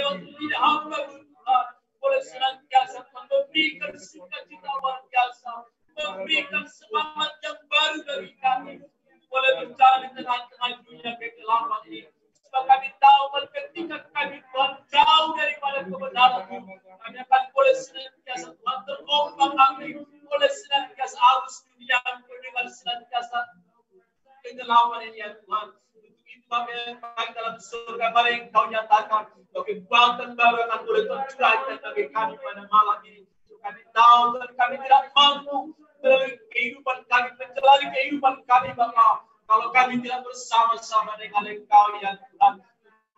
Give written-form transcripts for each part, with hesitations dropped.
lewat lidah hamba Tuhan, boleh senantiasa memberikan sukacita luar biasa, memberikan semangat yang baru bagi kami, boleh berjalan di tengah-tengah dunia kegelapan ini. Sebab kami tahu ketika kami Tuhan jauh daripada kebenaran, kami akan boleh senantiasa Tuhan terombang-ambing, boleh senantiasa arus dunia dengan senantiasa kegelapan ini ya Tuhan. Untuk itu kami baik dalam surga mari Engkau nyatakan bagi kekuatan baru akan boleh tercurahkan bagi kami pada malam ini. Kami tahu dan kami tidak mampu melalui kehidupan kami, menjalani kehidupan kami Bapa, kalau kami tidak bersama-sama dengan Engkau ya Tuhan.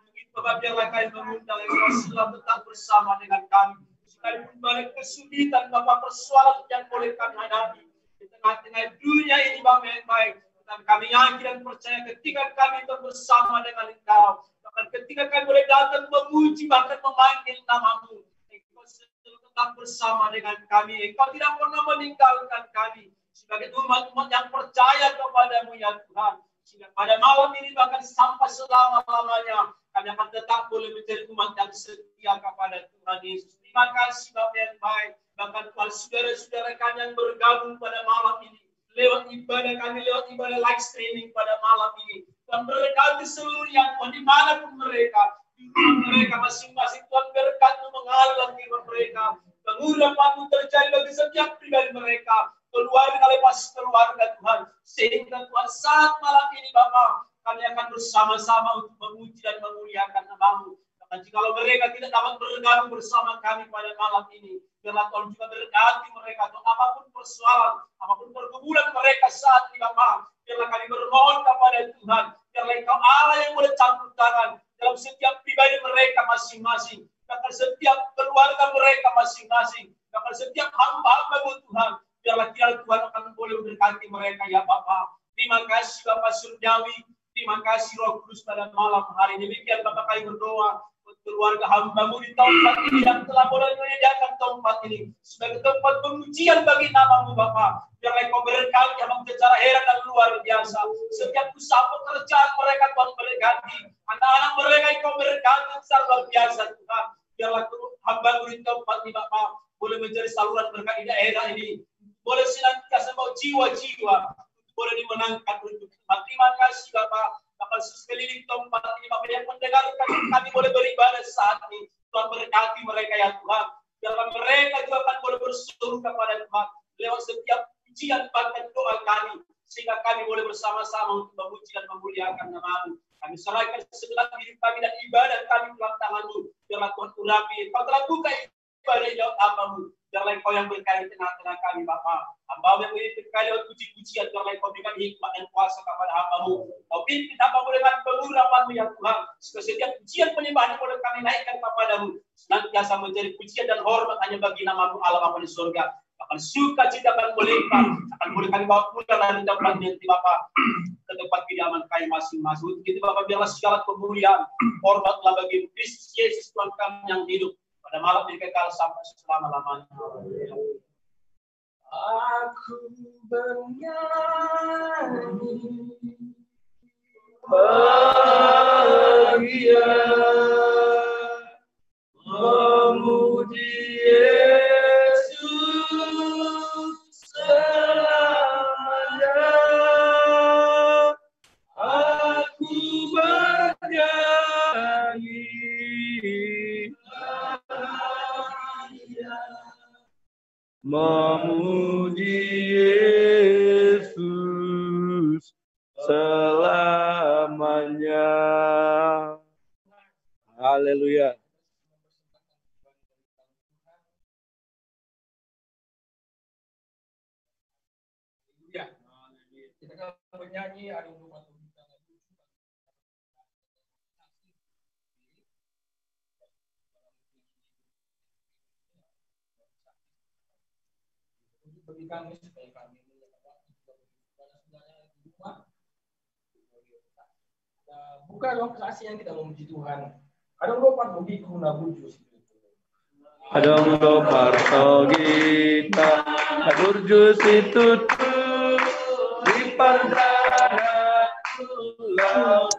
Untuk itu Bapak biarlah kami mengundang Engkau selalu tetap bersama dengan kami. Sekalipun balik kesulitan Bapak, persoalan yang boleh kami hadapi di tengah-tengah dunia ini Bapak yang baik. Dan kami yakin dan percaya ketika kami bersama dengan Engkau, bahkan ketika kami boleh datang memuji bahkan memanggil nama-Mu, Engkau selalu tetap bersama dengan kami. Engkau tidak pernah meninggalkan kami sebagai umat-umat yang percaya kepada-Mu ya Tuhan. Sehingga pada malam ini bahkan sampai selama-lamanya kami akan tetap boleh menjadi umat yang setia kepada Tuhan Yesus. Terima kasih Bapak yang baik. Bahkan Tuhan saudara-saudara kami yang bergabung pada malam ini, lewat ibadah kami, lewat ibadah live streaming pada malam ini. Tuhan berkati seluruh yang Tuhan dimanapun mereka, di rumah mereka masing-masing. Tuhan berkat-Mu mengalir dalam kehidupan mereka. Pengurapan-Mu terjadi bagi setiap pribadi mereka, keluarga lepas keluarga Tuhan. Sehingga Tuhan saat malam ini Bapa, kami akan bersama-sama untuk memuji dan memuliakan nama-Mu. Dan jikalau mereka tidak dapat bergabung bersama kami pada malam ini, biarlah Tuhan juga berkati mereka, Tuhan, apapun persoalan, apapun pergumulan mereka saat ini Bapa, biarlah kami bermohon kepada Tuhan, biarlah Engkau Allah yang boleh campur tangan dalam setiap pribadi mereka masing-masing, bahkan setiap keluarga mereka masing-masing, bahkan setiap hamba-hamba Tuhan, biarlah kiranya Tuhan akan boleh memberkati mereka ya Bapa. Terima kasih Bapak Surgawi, terima kasih Roh Kudus pada malam hari ini. Demikian Bapak kami berdoa keluarga hamba-Mu di tempat ini yang telah boleh menyediakan tempat ini sebagai tempat pengujian bagi nama-Mu Bapa. Biarlah Engkau berkati hamba secara heran dan luar biasa. Setiap usaha pekerjaan mereka Tuhan berkati, anak-anak mereka Engkau berkati secara luar biasa Tuhan. Biarlah hamba-Mu di tempat ini Bapa boleh menjadi saluran berkat di daerah ini, boleh senantiasa membawa jiwa-jiwa boleh dimenangkan untuk Tuhan. Terima kasih Bapa. Bapak sekeliling tempat ini, Bapak yang mendengarkan kami boleh beribadah saat ini. Tuhan berkati mereka ya Tuhan. Biarlah mereka juga akan boleh berseru kepada Tuhan lewat setiap pujian bahkan doa kami, sehingga kami boleh bersama-sama untuk memuji dan memuliakan nama-Mu. Kami serahkan segenap hidup kami dan ibadah kami dalam tangan-Mu. Biarlah Tuhan urapi. Engkau telah buka ibadah jawab apa-Mu. Biarlah Engkau yang berkali tengah-tengah kami Bapa. Hamba-Mu yang beri berkali lewat puji-pujian, biarlah Engkau berikan hikmat dan kuasa kepada hamba-Mu. Kau pimpin hamba-Mu dengan pengurapan-Mu ya Tuhan. Setiap pujian penyembahan boleh kami naikkan kepada-Mu, senantiasa menjadi pujian dan hormat hanya bagi nama-Mu Allah Bapa di surga. Akan sukacita akan melimpah, akan boleh kami bawa pulang dari tempat nanti Bapa ke tempat kediaman kami masing-masing. Untuk itu Bapa biarlah segala kemuliaan, hormatlah bagi Kristus Yesus Tuhan kami yang hidup pada malam ini kekal sampai selama-lamanya. Aku bernyanyi bahagia memuji Yesus selamanya. Aku bernyanyi memuji Yesus selamanya. Haleluya. Ya, kita akan bernyanyi ada umat bagi kami supaya kami buka dong kesaksian kita memuji Tuhan. Adong lopat bagi kuna bujus. Adong lopat kita bujus itu di pandang pulau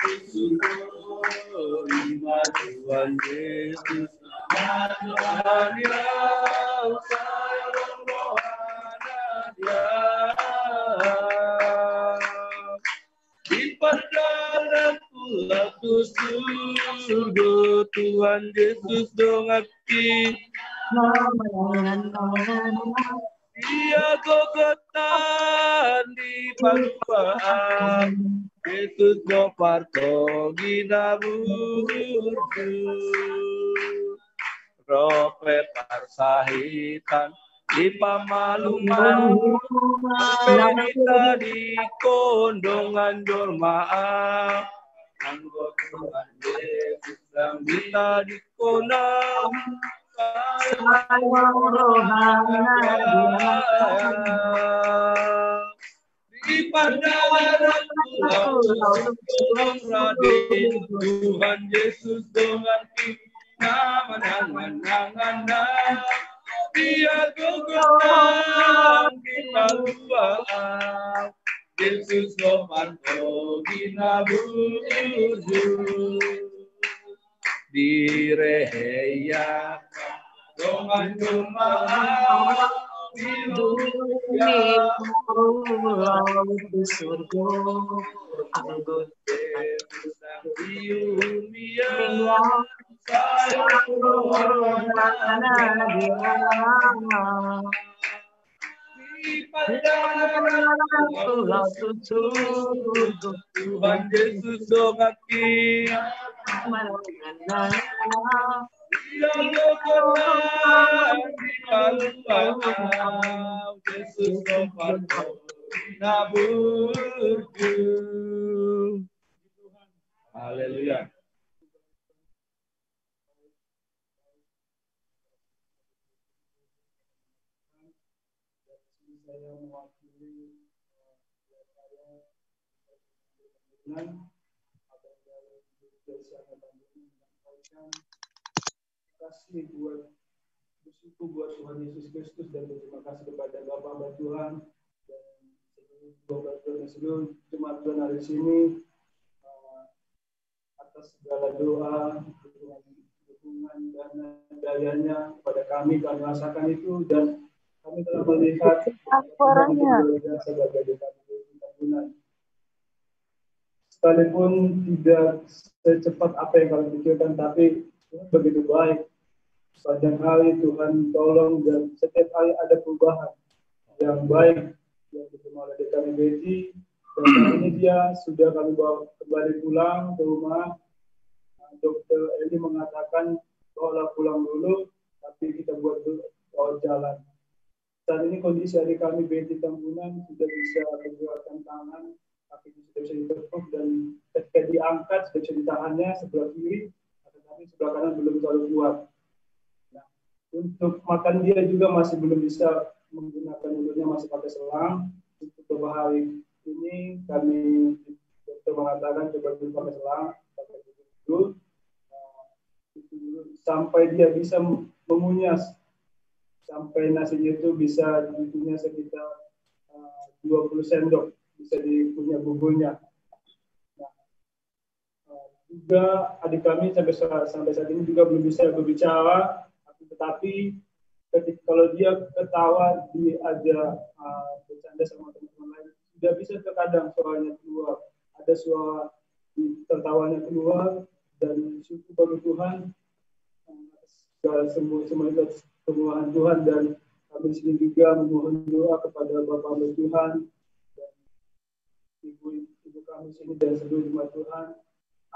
terima Tuhan Yesus. Tuhan yang sayang rohana di padaku laku surga Tuhan Yesus dongaki dia gogotan di paguaan Yesus goparto gina burdu rope parsahitan di pamaluman perita di kondongan jormaah anggo Tuhan Yesus yang bisa di konang di pandangan Tuhan Yesus dengan nama dia guguran di paluan Yesus gopanto gina burju di reheya dongan jemaah di dunia di surga anggot Yesus yang dunia saya di padaku Tuhan Yesus dongaki dia gogotan di paluan Yesus gopanto naburku. Haleluya. Saya mewakili kasih buat bersyukur buat Tuhan Yesus Kristus dan berterima kasih kepada Bapa Tuhan dan seluruh jemaat Tuhan hari sini atas segala doa, dukungan dan dayanya kepada kami rasakan itu dan kami telah melihat sebagai tabunan. Sekalipun tidak secepat apa yang kalian pikirkan, tapi Tuhan begitu baik. Sepanjang hari Tuhan tolong dan setiap hari ada perubahan yang baik yang diterima oleh kami Betty. Dan hari ini dia sudah kami bawa kembali pulang ke rumah. Dokter Eli mengatakan bahwa pulang dulu, tapi kita buat dulu jalan. Saat ini kondisi adik kami Betty Tambunan sudah bisa menggerakkan tangan, kaki sudah bisa ditekuk dan ketika diangkat sudah bisa ditahannya sebelah kiri, tetapi sebelah kanan belum terlalu kuat. Nah, untuk makan dia juga masih belum bisa menggunakan mulutnya, masih pakai selang. Untuk beberapa hari ini kami dokter mengatakan coba dulu pakai selang, pakai dulu sampai dia bisa mengunyah. Sampai nasinya itu bisa dikunyah sekitar 20 sendok, bisa dikunyah bumbunya. Nah, juga adik kami sampai saat ini juga belum bisa berbicara, tetapi kalau dia ketawa, dia ada bercanda sama teman-teman lain, sudah bisa terkadang suaranya keluar, ada suara tertawanya keluar dan syukur bagi Tuhan semua Tuhan dan kami sini juga memohon doa kepada Bapak Tuhan dan ibu kami sini dan seluruh jemaat Tuhan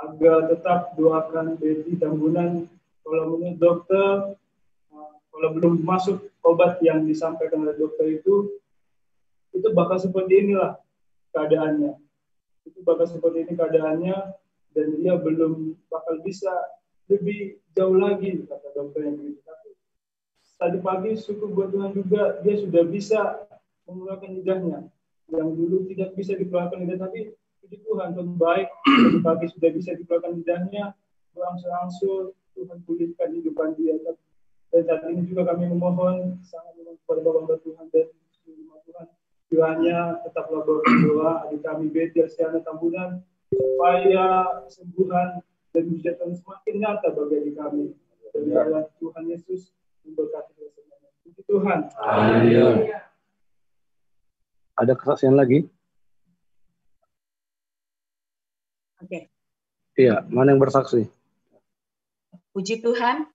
agar tetap doakan Betty Tambunan. Kalau menurut dokter, kalau belum masuk obat yang disampaikan oleh dokter itu bakal seperti inilah keadaannya. Itu bakal seperti ini keadaannya dan dia belum bakal bisa lebih jauh lagi kata dokter yang begitu. Tadi pagi syukur buat Tuhan juga dia sudah bisa mengeluarkan lidahnya yang dulu tidak bisa dikeluarkan lidah, tapi puji Tuhan baik tadi pagi sudah bisa dikeluarkan lidahnya, berangsur-angsur Tuhan pulihkan hidupan dia. Dan saat ini juga kami memohon sangat kepada Bapak Tuhan dan Tuhan kiranya tetaplah berdoa adik kami Betty Tambunan supaya kesembuhan dan mujizat semakin nyata bagi kami. Dan biarlah Tuhan Yesus memberkati kita semuanya. Puji Tuhan. Amin. Ada kesaksian lagi? Oke. Iya, mana yang bersaksi? Puji Tuhan.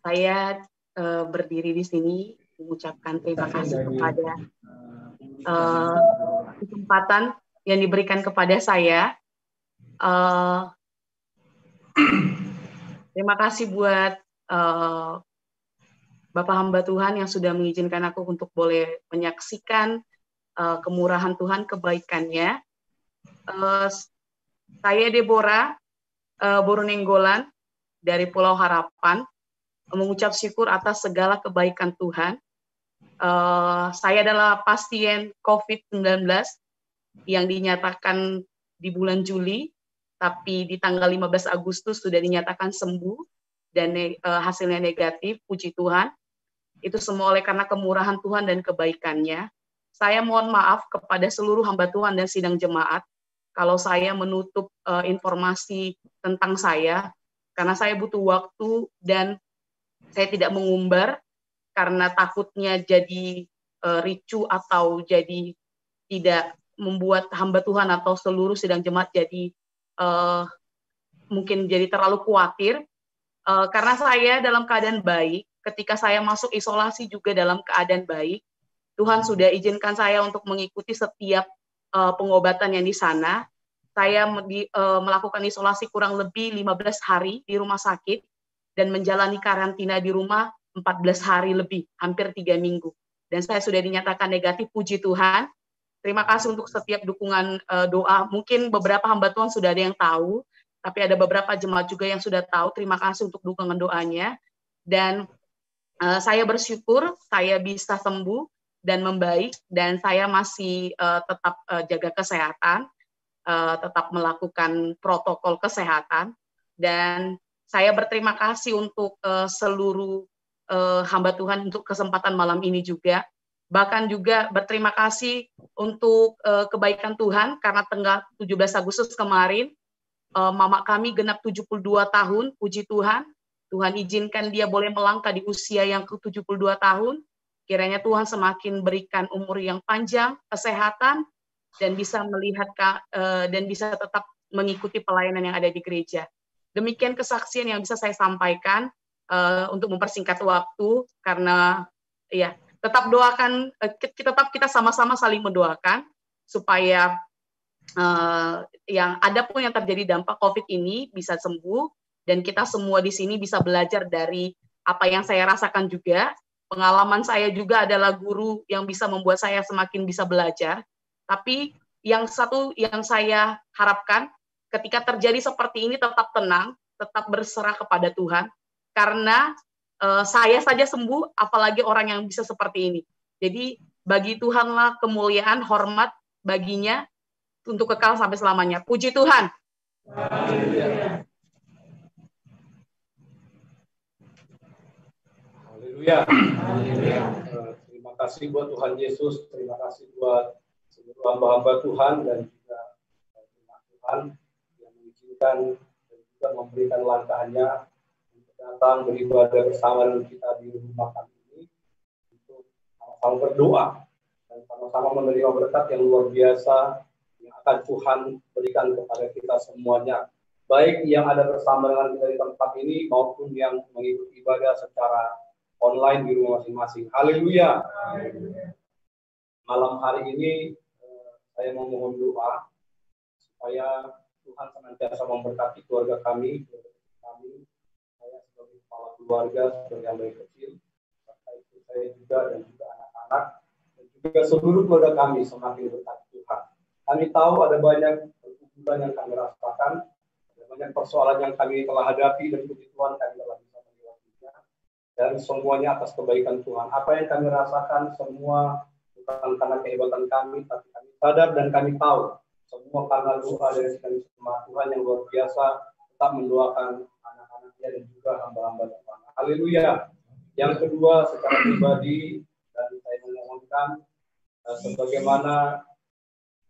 Saya berdiri di sini mengucapkan terima kasih kepada kesempatan yang diberikan kepada saya. Terima kasih buat Bapak hamba Tuhan yang sudah mengizinkan aku untuk boleh menyaksikan kemurahan Tuhan, kebaikannya. Saya Deborah Borunenggolan dari Pulau Harapan, mengucap syukur atas segala kebaikan Tuhan. Saya adalah pasien COVID-19 yang dinyatakan di bulan Juli, tapi di tanggal 15 Agustus sudah dinyatakan sembuh dan hasilnya negatif, puji Tuhan. Itu semua oleh karena kemurahan Tuhan dan kebaikannya. Saya mohon maaf kepada seluruh hamba Tuhan dan sidang jemaat kalau saya menutup informasi tentang saya, karena saya butuh waktu dan saya tidak mengumbar karena takutnya jadi ricu atau jadi tidak membuat hamba Tuhan atau seluruh sidang jemaat jadi mungkin jadi terlalu khawatir. Karena saya dalam keadaan baik, ketika saya masuk isolasi juga dalam keadaan baik, Tuhan sudah izinkan saya untuk mengikuti setiap pengobatan yang di sana. Saya melakukan isolasi kurang lebih 15 hari di rumah sakit dan menjalani karantina di rumah 14 hari lebih, hampir 3 minggu. Dan saya sudah dinyatakan negatif, puji Tuhan. Terima kasih untuk setiap dukungan doa. Mungkin beberapa hamba Tuhan sudah ada yang tahu, tapi ada beberapa jemaat juga yang sudah tahu. Terima kasih untuk dukungan doanya. Dan saya bersyukur saya bisa sembuh dan membaik, dan saya masih tetap jaga kesehatan, tetap melakukan protokol kesehatan. Dan saya berterima kasih untuk seluruh hamba Tuhan untuk kesempatan malam ini juga. Bahkan juga berterima kasih untuk kebaikan Tuhan, karena tanggal 17 Agustus kemarin, mama kami genap 72 tahun, puji Tuhan. Tuhan izinkan dia boleh melangkah di usia yang ke-72 tahun. Kiranya Tuhan semakin berikan umur yang panjang, kesehatan, dan bisa melihat dan bisa tetap mengikuti pelayanan yang ada di gereja. Demikian kesaksian yang bisa saya sampaikan untuk mempersingkat waktu, karena ya tetap doakan, kita sama-sama saling mendoakan supaya yang ada pun yang terjadi dampak COVID ini bisa sembuh, dan kita semua di sini bisa belajar dari apa yang saya rasakan juga. Pengalaman saya juga adalah guru yang bisa membuat saya semakin bisa belajar. Tapi yang satu yang saya harapkan, ketika terjadi seperti ini tetap tenang, tetap berserah kepada Tuhan, karena saya saja sembuh, apalagi orang yang bisa seperti ini. Jadi bagi Tuhanlah kemuliaan, hormat baginya untuk kekal sampai selamanya. Puji Tuhan. Haleluya. Terima kasih buat Tuhan Yesus, terima kasih buat seluruh hamba-hamba Tuhan, dan juga Tuhan yang mengizinkan dan juga memberikan langkahnya untuk datang beribadah bersama dengan kita di rumah kami ini, untuk sama-sama berdoa dan sama-sama menerima berkat yang luar biasa yang akan Tuhan berikan kepada kita semuanya, baik yang ada bersama dengan kita di tempat ini maupun yang mengikuti ibadah secara online di rumah masing-masing. Haleluya. Malam hari ini saya memohon doa supaya Tuhan senantiasa memberkati keluarga kami. Saya sebagai kepala keluarga, sebagai yang baik kecil, serta istri saya juga dan juga anak-anak, dan juga seluruh keluarga kami semakin berkat Tuhan. Kami tahu ada banyak pergumulan yang kami rasakan, ada banyak persoalan yang kami telah hadapi, dan puji Tuhan kami telah bisa melewatinya. Dan semuanya atas kebaikan Tuhan. Apa yang kami rasakan semua bukan karena kehebatan kami, tapi kami sadar dan kami tahu semua karena doa dari kami semua. Tuhan yang luar biasa tetap mendoakan anak-anaknya dan juga hamba-hamba Tuhan. Haleluya. Yang kedua, secara pribadi, dan saya memohonkan sebagaimana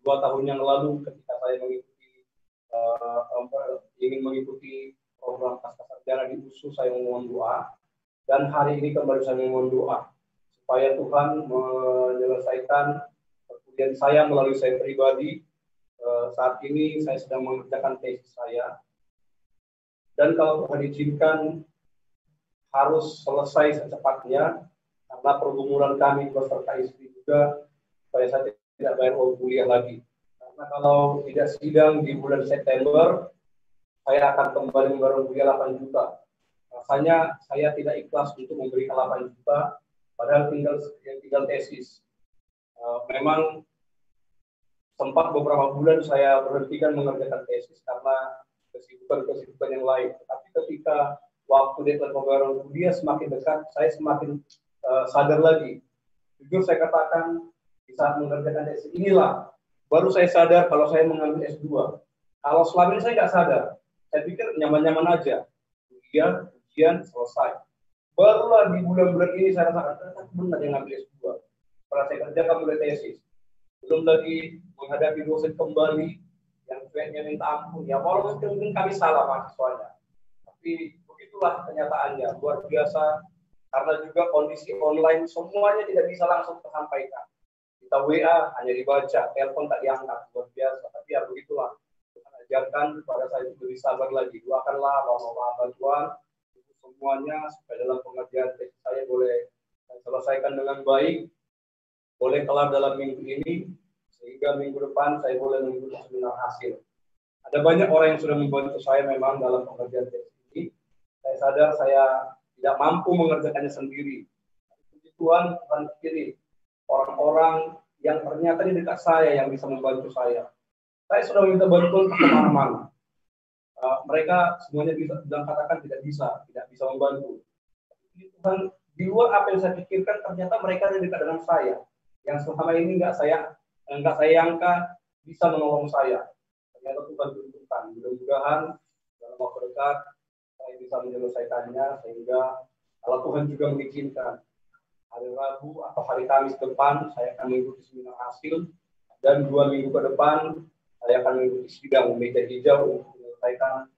2 tahun yang lalu ketika saya saya ingin mengikuti program pasca sarjana di USU, saya memohon doa. Dan hari ini kembali saya memohon doa supaya Tuhan menyelesaikan perkuliahan saya melalui saya pribadi. Saat ini saya sedang mengerjakan tesis saya. Dan kalau Tuhan izinkan harus selesai secepatnya karena pergumulan kami beserta istri juga supaya saya tidak bayar uang kuliah lagi. Karena kalau tidak sidang di bulan September, saya akan kembali membayar kuliah 8 juta. Rasanya saya tidak ikhlas untuk memberikan 8 juta, padahal tinggal tesis. Memang sempat beberapa bulan saya berhentikan mengerjakan tesis karena kesibukan yang lain. Tapi ketika waktu deadline pembayaran kuliah semakin dekat, saya semakin sadar lagi. Jujur saya katakan, di saat mengerjakan tesis inilah, baru saya sadar kalau saya mengambil S2. Kalau selama ini saya nggak sadar, saya pikir nyaman-nyaman aja. Ujian selesai. Barulah di bulan-bulan ini saya rasakan, ternyata benar yang ngambil S2. Setelah saya kerjakan mulai tesis. Belum lagi menghadapi dosen kembali, yang cueknya minta ampun. Ya, walaupun mungkin kami salah mahasiswanya. Tapi begitulah kenyataannya, luar biasa. Karena juga kondisi online semuanya tidak bisa langsung tersampaikan. Kita WA hanya dibaca, telepon tak diangkat, luar biasa. Tapi ya begitulah. Tuhan ajarkan kepada saya untuk lebih sabar lagi. Doakanlah bahwa bantuan semuanya supaya dalam pengerjaan tesis saya boleh selesaikan dengan baik, boleh kelar dalam minggu ini, sehingga minggu depan saya boleh mengikuti seminar hasil. Ada banyak orang yang sudah membantu saya memang dalam pengerjaan tesis ini. Saya sadar saya tidak mampu mengerjakannya sendiri. Puji Tuhan pilih orang-orang yang ternyata di dekat saya yang bisa membantu saya. Saya sudah minta bantuan ke kemana-mana. Mereka semuanya bilang katakan tidak bisa membantu. Tuhan di luar apa yang saya pikirkan, ternyata mereka ada dekat dengan saya. Yang selama ini nggak saya angka bisa menolong saya. Ternyata Tuhan tunjukkan. Mudah-mudahan dalam waktu dekat saya bisa menyelesaikannya, sehingga kalau Tuhan juga mengizinkan hari Rabu atau hari Kamis depan saya akan mengikuti seminar hasil, dan 2 minggu ke depan saya akan mengikuti sidang meja hijau untuk menyelesaikan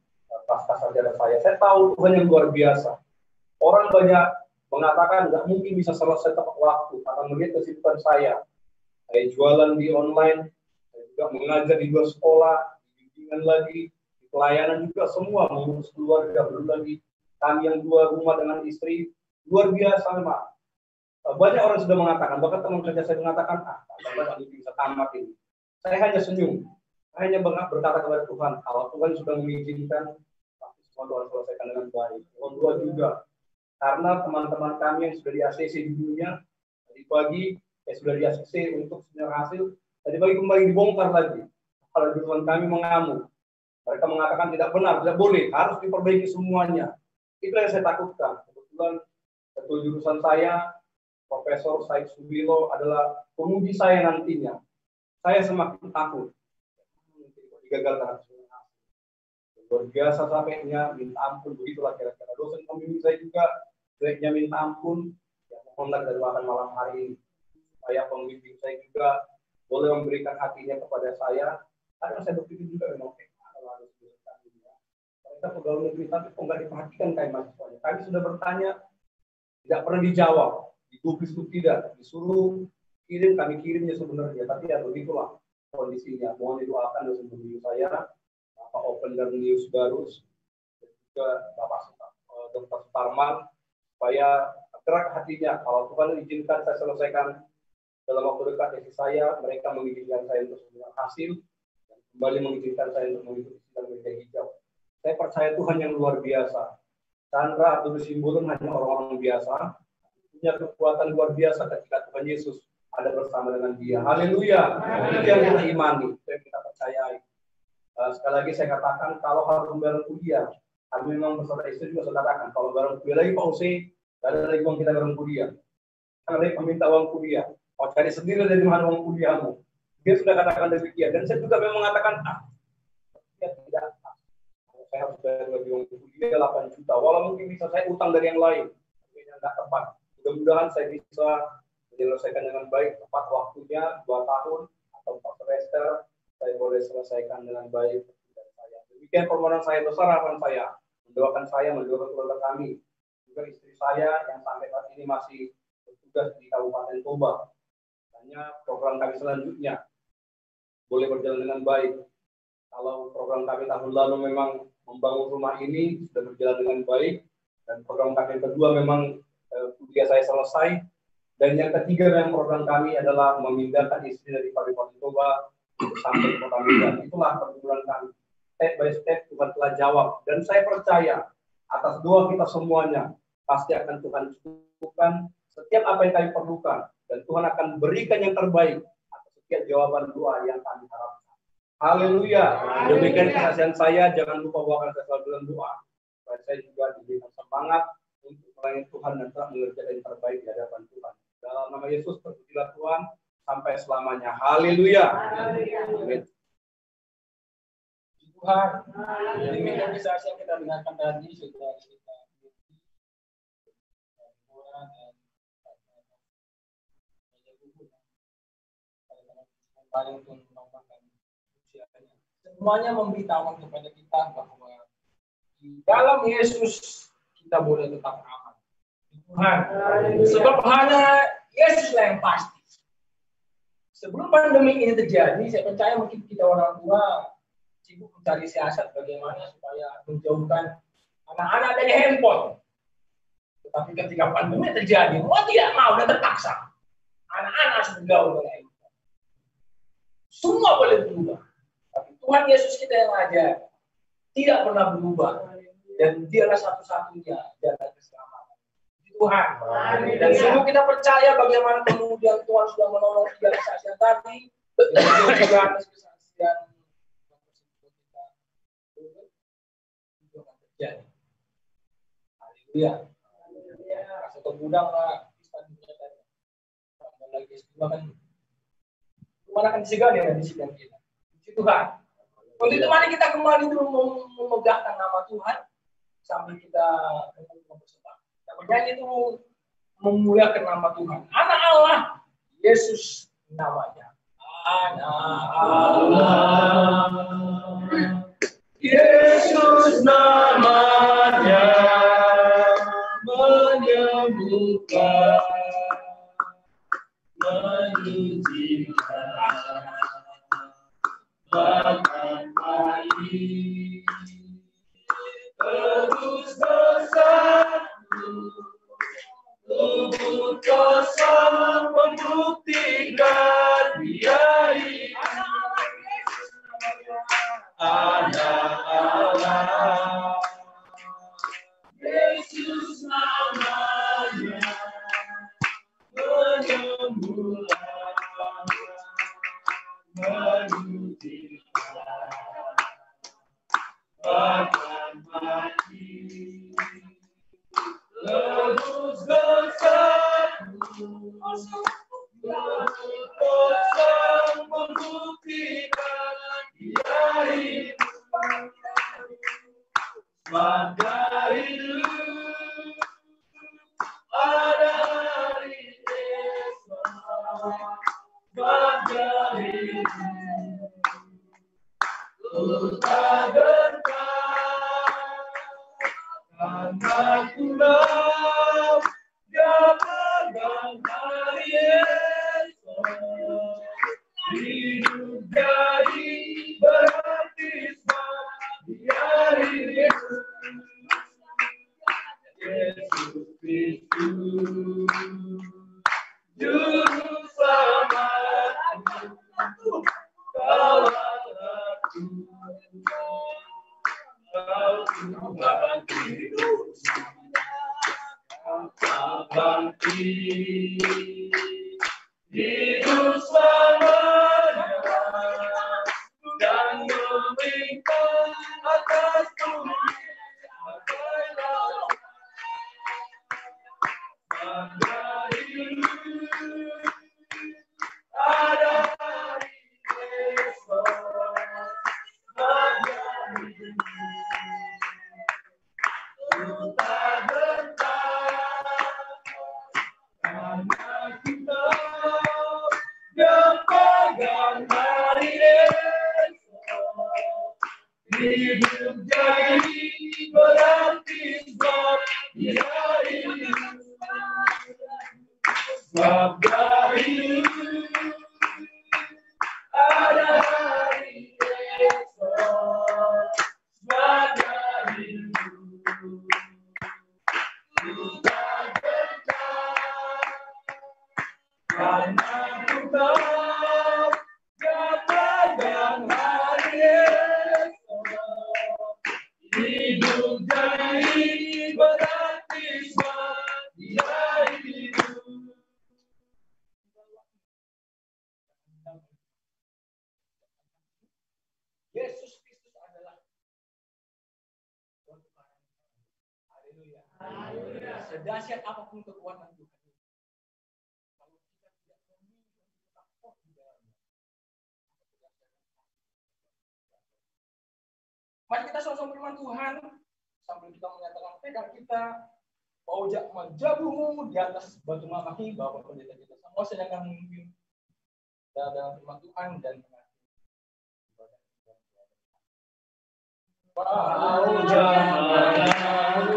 pasca sarjana saya. Saya tahu Tuhan yang luar biasa. Orang banyak mengatakan nggak mungkin bisa selesai tepat waktu karena melihat kesibukan saya. Saya jualan di online, saya juga mengajar di 2 sekolah, di bimbingan lagi, di pelayanan juga, semua mengurus keluarga, belum lagi kami yang 2 rumah dengan istri. Luar biasa memang. Banyak orang sudah mengatakan, bahkan teman kerja saya mengatakan, nggak mungkin bisa tamat ini. Saya hanya senyum, saya hanya berkata kepada Tuhan, kalau Tuhan sudah mengizinkan, pasti semua doa selesaikan dengan baik. Mohon doa juga, karena teman-teman kami yang sudah di ACC di dunia, tadi pagi sudah di ACC untuk seminar hasil, tadi pagi kembali dibongkar lagi. Kalau jurusan kami mengamuk, mereka mengatakan tidak benar, tidak boleh, harus diperbaiki semuanya. Itu yang saya takutkan. Kebetulan ketua jurusan saya, Profesor Said Subilo, adalah penguji saya nantinya. Saya semakin takut. Digagalkan hasilnya. Luar biasa sampainya, minta ampun, begitulah kira-kira. Dosen pembimbing saya juga baiknya minta ampun. Ya, mohonlah dari malam hari ini. Supaya pembimbing saya juga boleh memberikan hatinya kepada saya. Kadang saya berpikir juga memang harus diberikan juga. Mereka pegawai negeri, tapi kok nggak diperhatikan kayak mahasiswanya. Kami sudah bertanya, tidak pernah dijawab. Digubris itu tidak, disuruh kirim, kami kirimnya sebenarnya, tapi ya begitulah kondisinya. Mohon didoakan dosen pembimbing saya, Bapak Open dan News Barus, dan juga Bapak Dr. Sutarman, supaya gerak hatinya. Kalau Tuhan izinkan saya selesaikan dalam waktu dekat tesis saya, mereka mengizinkan saya untuk seminar hasil, dan kembali mengizinkan saya untuk mengikuti sidang meja hijau. Saya percaya Tuhan yang luar biasa. Chandra atau Simbolon hanya orang-orang biasa, punya kekuatan luar biasa ketika Tuhan Yesus ada bersama dengan dia. Haleluya. Itu yang kita imani, itu yang kita percayai. Sekali lagi saya katakan, kalau harus membayar kuliah, kami memang beserta istri juga saya katakan, kalau barang kuliah lagi Pak Ose, tidak ada lagi uang kita barang kuliah. Karena lagi meminta uang kuliah. Kau cari sendiri dari mana uang kuliahmu. Dia sudah katakan demikian. Dan saya juga memang mengatakan, tidak. Saya harus bayar lagi uang kuliah 8 juta. Walau mungkin bisa saya utang dari yang lain. Tapi yang tidak tepat. Mudah-mudahan saya bisa menyelesaikan dengan baik tepat waktunya 2 tahun atau 4 semester. saya boleh selesaikan dengan baik pekerjaan saya. Demikian permohonan saya, besar harapan saya, mendoakan keluarga kami, juga istri saya yang sampai saat ini masih bertugas di Kabupaten Toba. Hanya program kami selanjutnya boleh berjalan dengan baik. Kalau program kami tahun lalu memang membangun rumah ini sudah berjalan dengan baik, dan program kami yang kedua memang kuliah saya selesai, dan yang ketiga yang program kami adalah memindahkan istri dari Kabupaten Toba sampai Kota Medan. Itulah pergumulan kami. Step by step Tuhan telah jawab, dan saya percaya atas doa kita semuanya pasti akan Tuhan cukupkan setiap apa yang kami perlukan, dan Tuhan akan berikan yang terbaik atas setiap jawaban doa yang kami harapkan. Haleluya. Demikian kesaksian saya. Jangan lupa bawakan saya selalu dalam doa, supaya saya juga diberikan semangat untuk melayani Tuhan dan telah mengerjakan yang terbaik di hadapan Tuhan. Dalam nama Yesus, terpujilah Tuhan sampai selamanya. Haleluya. Amin. Tuhan, demikian kesaksian kita dengarkan tadi sudah kita semuanya memberitahukan kepada kita bahwa di dalam Yesus kita boleh tetap aman. Tuhan, sebab hanya Yesus yang pasti. Sebelum pandemi ini terjadi, saya percaya mungkin kita orang tua sibuk mencari siasat bagaimana supaya menjauhkan anak-anak dari handphone. Tetapi ketika pandemi terjadi, mau tidak mau dan terpaksa, anak-anak harus bergaul dengan handphone. Semua boleh berubah. Tapi Tuhan Yesus kita yang ajar tidak pernah berubah. Dan dialah satu-satunya jalan keselamatan. Tuhan. Amin. Dan sungguh kita percaya bagaimana kemudian Tuhan sudah menolong tiga kesaksian tadi. Dan juga atas kesaksian itu akan terjadi. Haleluya. Satu gudang lah bisa tadi. Dan lagi semua kan Tuhan akan disegani di sidang kita. Puji Tuhan. Untuk itu mari kita kembali dulu memegahkan nama Tuhan sambil kita bersembahyang. Kita bernyanyi itu memuliakan nama Tuhan. Anak Allah, Yesus namanya. Anak Allah, Yesus namanya, menyembuhkan, menyucikan, bahkan baik. Tebus dosaku, tubuh kosong membuktikan Dia hidup. Anak Allah, Yesus namanya, menyembuhkan, menyucikan, bahkan mati. Tebus dosaku, tubuh kosong membuktikan Dia hidup. Maka hidup ada hari esok. Maka hidup ku tak karena ku tahu Dia pegang hari esok. Hidup jadi berbaptisma Dia hidup. Yesus Kristus Juru Selamatku, Kaulah aku. Kau Tuhan hidup, abadi, hidup selamanya, dan meminta atas bumi, bagai laut, bagai hidup, ada hari esok, bagai hidup. Tak bertahan karena kita yang pegang berarti sebab dia hidup. Sebab dari ada hari esok. Sebab dari ku tak gentar, karena ku tahu kepada hari esok. Hidup dari berarti sebab dia hidup. Yesus Kristus adalah Tuhan. Haleluya. Sedahsyat apapun kekuatan Tuhan, kalau kita tidak memilih untuk takut di dalamnya, mari kita sama-sama firman Tuhan sambil kita menyatakan tekad kita bahwa menjabuhmu di atas batu mamaki. Bapak pendeta kita semua sedangkan memimpin dalam firman Tuhan dan Bau jangan di atas batu mamaki.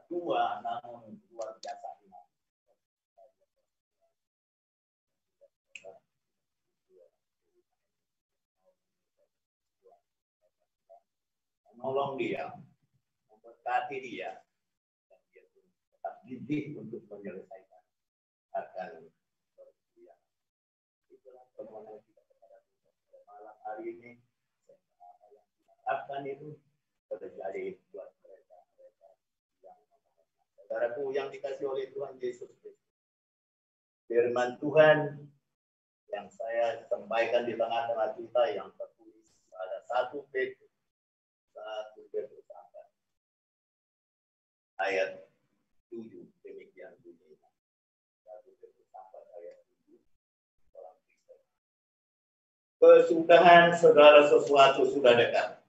Tua namun luar biasa. Menolong dia, memberkati dia, dan dia pun tetap gigih untuk menyelesaikan akan dia. Itulah permohonan kita kepada Tuhan pada malam hari ini. Apa yang kita harapkan itu terjadi buat mereka yang saudaraku yang dikasih oleh Tuhan Yesus Kristus. Firman Tuhan yang saya sampaikan di tengah-tengah kita yang tertulis pada 1 Petrus 4 ayat 7 demikian bunyinya. 1 Petrus 4 ayat 7 orang Kristen. Kesudahan segala sesuatu sudah dekat.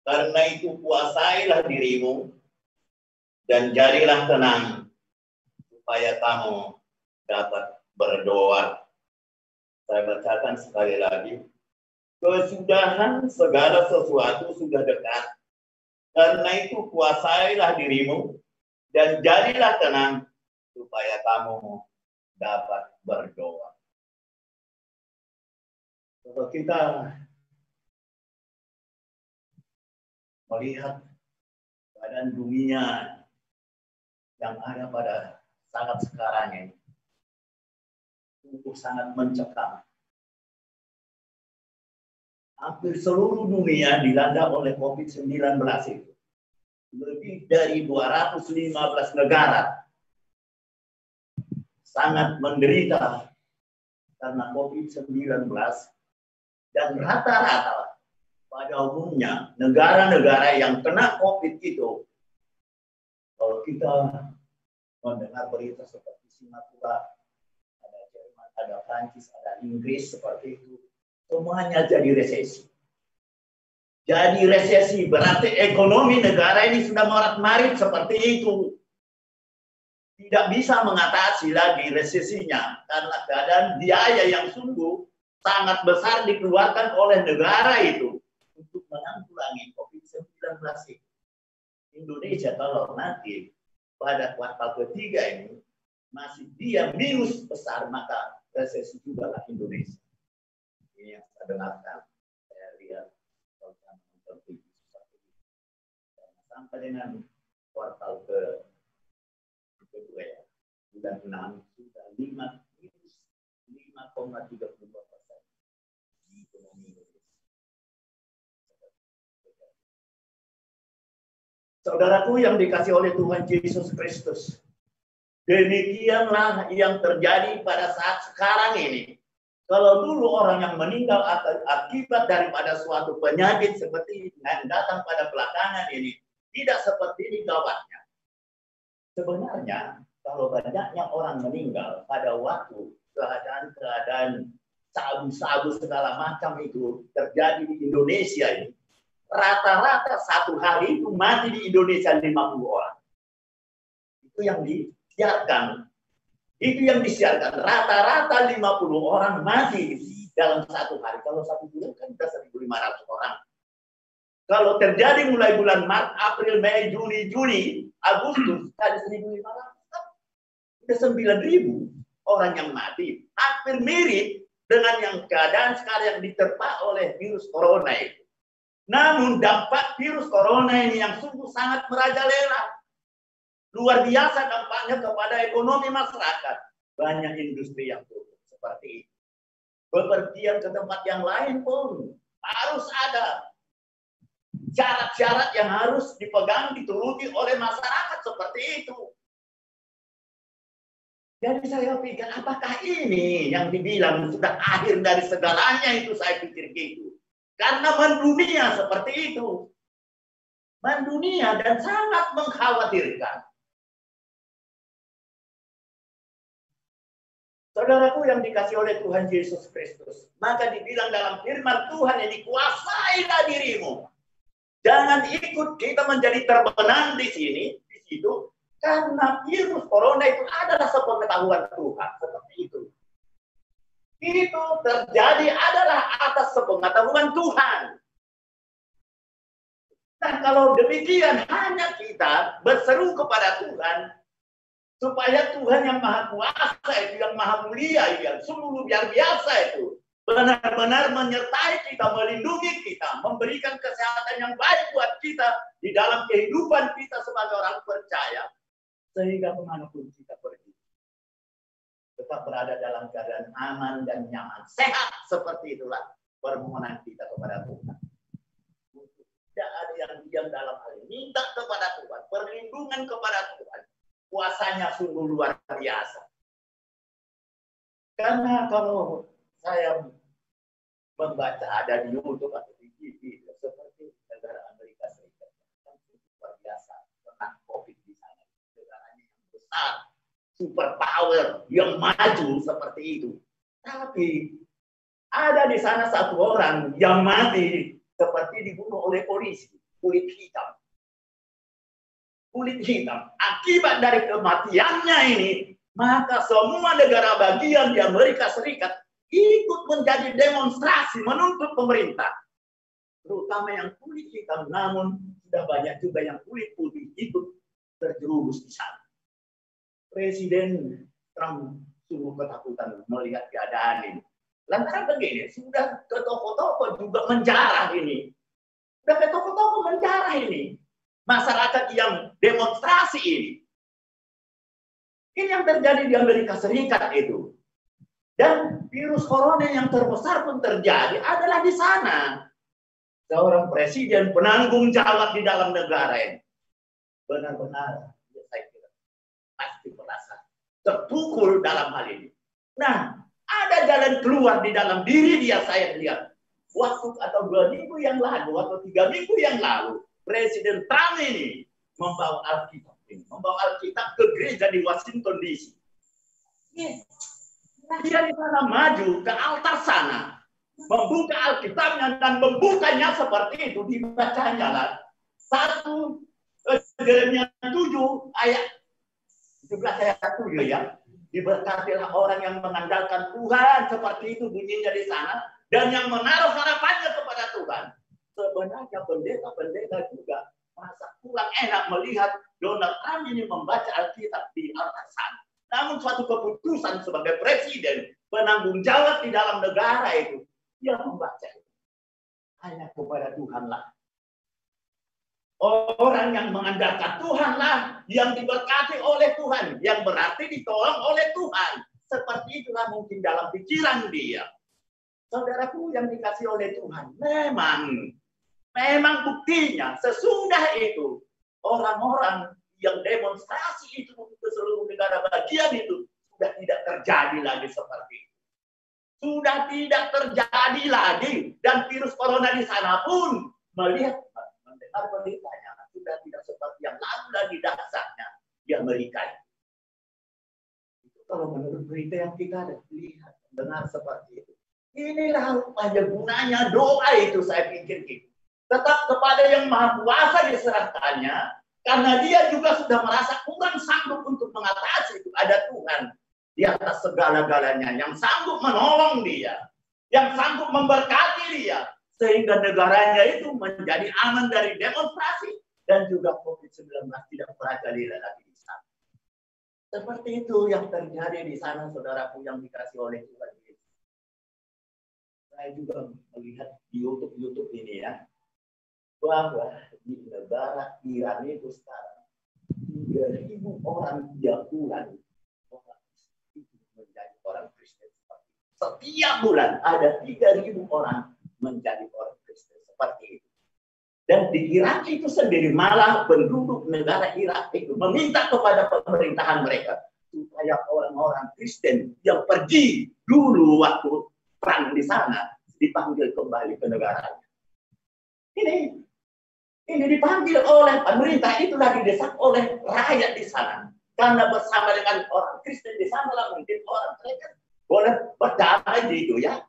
Karena itu kuasailah dirimu dan jadilah tenang supaya kamu dapat berdoa. Saya bacakan sekali lagi. Kesudahan segala sesuatu sudah dekat. Karena itu kuasailah dirimu dan jadilah tenang supaya kamu dapat berdoa. Kalau kita melihat keadaan dunia yang ada pada saat sekarang ini, sungguh sangat mencekam. Hampir seluruh dunia dilanda oleh COVID-19 itu. Lebih dari 215 negara sangat menderita karena COVID-19, dan rata-rata pada umumnya negara-negara yang kena COVID itu, kalau kita mendengar berita seperti Singapura, ada Jerman, ada Prancis, ada Inggris, seperti itu, semuanya jadi resesi. Jadi resesi berarti ekonomi negara ini sudah morat-marit seperti itu. Tidak bisa mengatasi lagi resesinya karena keadaan biaya yang sungguh sangat besar dikeluarkan oleh negara itu untuk menanggulangi COVID-19 itu. Indonesia kalau nanti pada kuartal ketiga ini masih dia minus besar, maka resesi juga lah Indonesia. Ini yang saya dengarkan, saya lihat sampai dengan kuartal kedua ya, bulan 6 sudah 5,32% di ekonomi Indonesia. Saudaraku yang dikasih oleh Tuhan Yesus Kristus, demikianlah yang terjadi pada saat sekarang ini. Kalau dulu orang yang meninggal akibat daripada suatu penyakit seperti yang datang pada belakangan ini, tidak seperti ini gawatnya. Sebenarnya kalau banyaknya orang meninggal pada waktu keadaan sabu-sabu segala macam itu terjadi di Indonesia ini, rata-rata satu hari itu mati di Indonesia 50 orang. Itu yang disiarkan. Itu yang disiarkan. Rata-rata 50 orang mati dalam satu hari. Kalau satu bulan kan sudah 1.500 orang. Kalau terjadi mulai bulan Maret, April, Mei, Juni, Juli, Agustus, kali 1.500, sudah 9.000 orang yang mati. Hampir mirip dengan yang keadaan sekarang yang diterpa oleh virus corona itu. Namun dampak virus corona ini yang sungguh sangat merajalela. Luar biasa dampaknya kepada ekonomi masyarakat. Banyak industri yang tutup seperti itu. Bepergian ke tempat yang lain pun harus ada syarat-syarat yang harus dipegang, dituruti oleh masyarakat seperti itu. Jadi saya pikir, apakah ini yang dibilang sudah akhir dari segalanya itu, saya pikir gitu. Karena mendunia seperti itu. Mendunia dan sangat mengkhawatirkan. Saudaraku yang dikasih oleh Tuhan Yesus Kristus, maka dibilang dalam firman Tuhan ini, kuasailah dirimu. Jangan ikut kita menjadi terbenam di sini, di situ, karena virus corona itu adalah sepengetahuan Tuhan seperti itu. Itu terjadi adalah atas sepengetahuan Tuhan. Nah, kalau demikian hanya kita berseru kepada Tuhan supaya Tuhan yang maha kuasa itu, yang maha mulia, yang sungguh luar biasa itu, benar-benar menyertai kita, melindungi kita, memberikan kesehatan yang baik buat kita di dalam kehidupan kita sebagai orang percaya, sehingga kemanapun kita pergi, tetap berada dalam keadaan aman dan nyaman, sehat. Seperti itulah permohonan kita kepada Tuhan. Tidak ada yang diam dalam hal ini, minta kepada Tuhan, perlindungan kepada Tuhan, kuasanya sungguh luar biasa. Karena kalau saya membaca ada di YouTube atau di TV seperti negara Amerika Serikat, kan luar biasa tentang COVID di sana, negaranya yang besar, super power yang maju seperti itu. Tapi ada di sana satu orang yang mati seperti dibunuh oleh polisi, kulit hitam. Kulit hitam. Akibat dari kematiannya ini, maka semua negara bagian di Amerika Serikat ikut menjadi demonstrasi menuntut pemerintah, terutama yang kulit hitam. Namun sudah banyak juga yang kulit putih ikut terjerumus di sana. Presiden Trump sungguh ketakutan melihat keadaan ini. Lantaran begini, sudah ke toko-toko juga menjarah ini. Sudah ke toko-toko menjarah ini. Masyarakat yang demonstrasi ini. Ini yang terjadi di Amerika Serikat itu. Dan virus corona yang terbesar pun terjadi adalah di sana. Seorang presiden penanggung jawab di dalam negara ini. Benar-benar, saya kira, pasti merasa terpukul dalam hal ini. Nah, ada jalan keluar di dalam diri dia, saya lihat. Waktu atau 2 minggu yang lalu, atau 3 minggu yang lalu, Presiden Trump ini membawa Alkitab ini, membawa Alkitab ke gereja di Washington DC. Dia di sana maju ke altar sana, membuka Alkitabnya dan membukanya seperti itu, dibacanya lah. 1 Yeremia 7 ayat 17 ayat 7 ya. Diberkatilah orang yang mengandalkan Tuhan, seperti itu bunyinya di sana, dan yang menaruh harapannya kepada Tuhan. Sebenarnya pendeta-pendeta juga merasa kurang enak melihat Donald Trump ini membaca Alkitab di altar sana. Namun suatu keputusan sebagai presiden, penanggung jawab di dalam negara itu, dia membaca itu. Hanya kepada Tuhanlah. Orang yang mengandalkan Tuhanlah, yang diberkati oleh Tuhan, yang berarti ditolong oleh Tuhan. Seperti itulah mungkin dalam pikiran dia. Saudaraku yang dikasih oleh Tuhan, memang buktinya sesudah itu orang-orang yang demonstrasi itu ke seluruh negara bagian itu sudah tidak terjadi lagi seperti itu. Sudah tidak terjadi lagi, dan virus corona di sana pun mendengar beritanya sudah tidak seperti yang lalu lagi dasarnya di Amerika. Itu kalau menurut berita yang kita lihat, dengar seperti itu. Inilah rupanya gunanya doa itu, saya pikir gitu. Tetap kepada yang Maha Kuasa diserahkannya, karena dia juga sudah merasa kurang sanggup untuk mengatasi itu. Ada Tuhan di atas segala-galanya yang sanggup menolong dia, yang sanggup memberkati dia, sehingga negaranya itu menjadi aman dari demonstrasi dan juga COVID-19 tidak merajalela lagi di sana. Seperti itu yang terjadi di sana, saudaraku yang dikasih oleh Tuhan. Saya juga melihat di YouTube ini ya, bahwa di negara Iran itu sekarang 3.000 orang tiap bulan itu menjadi orang Kristen. Setiap bulan ada 3.000 orang menjadi orang Kristen seperti itu. Dan di Irak itu sendiri malah penduduk negara Irak itu meminta kepada pemerintahan mereka supaya orang-orang Kristen yang pergi dulu waktu perang di sana dipanggil kembali ke negaranya. Ini dipanggil oleh pemerintah, itu lagi didesak oleh rakyat di sana. Karena bersama dengan orang Kristen di sana lah mungkin orang mereka boleh berdamai gitu ya.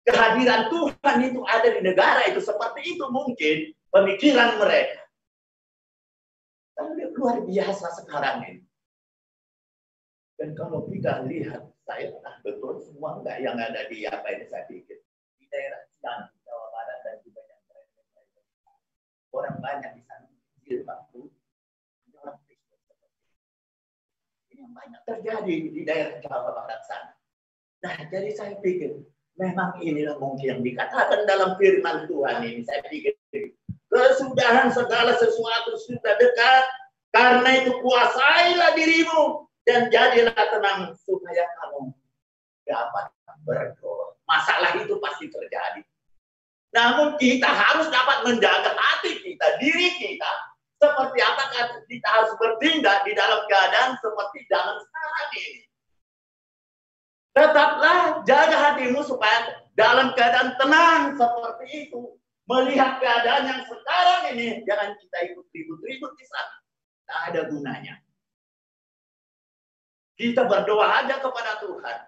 Kehadiran Tuhan itu ada di negara itu, seperti itu mungkin pemikiran mereka. Tapi luar biasa sekarang ini. Dan kalau kita lihat, saya betul semua enggak yang ada di apa ini saya pikir. Di daerah Cianjur, Jawa Barat dan juga yang lain. Orang banyak di sana. Orang Kristen. Ini yang banyak terjadi di daerah Jawa Barat sana. Nah, jadi saya pikir, memang inilah mungkin yang dikatakan dalam firman Tuhan ini. Saya pikir, kesudahan segala sesuatu sudah dekat. Karena itu kuasailah dirimu. Dan jadilah tenang supaya kamu dapat berdoa. Masalah itu pasti terjadi. Namun kita harus dapat menjaga hati kita, diri kita. Seperti apa kita harus bertindak di dalam keadaan seperti zaman sekarang ini. Tetaplah jaga hatimu supaya dalam keadaan tenang seperti itu. Melihat keadaan yang sekarang ini, jangan kita ikut ribut-ribut di sana. Tak ada gunanya. Kita berdoa aja kepada Tuhan.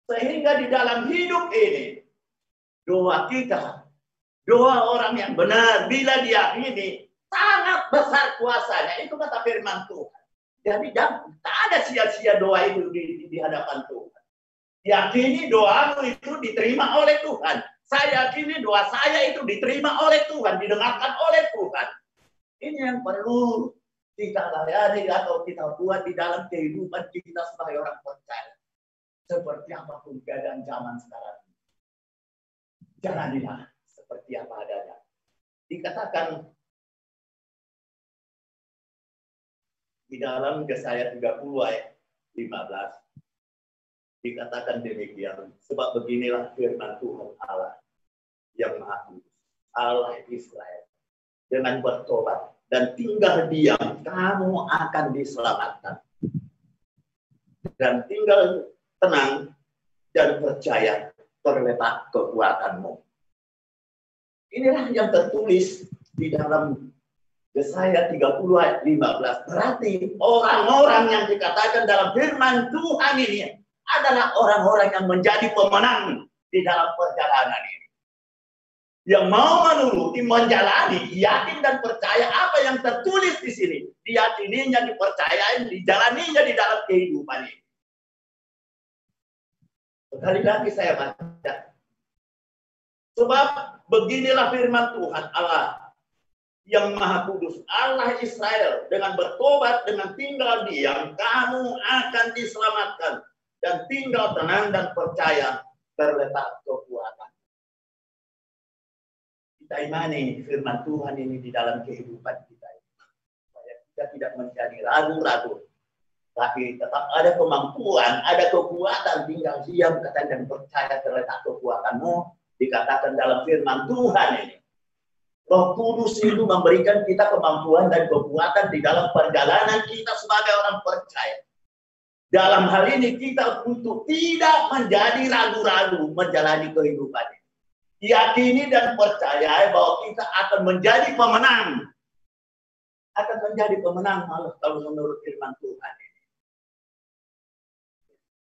Sehingga di dalam hidup ini, doa kita, doa orang yang benar, bila diakini, sangat besar kuasanya. Itu kata firman Tuhan. Jadi tak ada sia-sia doa itu di hadapan Tuhan. Yakini doamu itu diterima oleh Tuhan. Saya yakini doa saya itu diterima oleh Tuhan, didengarkan oleh Tuhan. Ini yang perlu kita layani atau kita buat di dalam kehidupan kita sebagai orang percaya. Seperti apapun keadaan zaman sekarang. Jalanilah seperti apa adanya. Dikatakan di dalam Yesaya 30 ayat 15. Dikatakan demikian, sebab beginilah firman Tuhan Allah yang Maha Kudus, Allah Israel, dengan bertobat dan tinggal diam, kamu akan diselamatkan. Dan tinggal tenang dan percaya, terletak kekuatanmu. Inilah yang tertulis di dalam Yesaya 30 ayat 15. Berarti orang-orang yang dikatakan dalam firman Tuhan ini adalah orang-orang yang menjadi pemenang di dalam perjalanan ini. Yang mau menuruti, menjalani, yakin dan percaya apa yang tertulis di sini. Diyakininya, dipercayai, dijalaninya di dalam kehidupan ini. Sekali lagi saya baca. Sebab beginilah firman Tuhan Allah yang Maha Kudus, Allah Israel, dengan bertobat, dengan tinggal diam, kamu akan diselamatkan. Dan tinggal tenang dan percaya, terletak kekuatan. Kita imani firman Tuhan ini di dalam kehidupan kita. Supaya kita tidak menjadi ragu-ragu. Tapi tetap ada kemampuan, ada kekuatan, tinggal diam, kata dan percaya, terletak kekuatanmu. Dikatakan dalam firman Tuhan ini. Roh Kudus itu memberikan kita kemampuan dan kekuatan di dalam perjalanan kita sebagai orang percaya. Dalam hal ini kita untuk tidak menjadi ragu-ragu menjalani kehidupan ini. Yakini dan percaya bahwa kita akan menjadi pemenang. Akan menjadi pemenang malah kalau menurut firman Tuhan ini.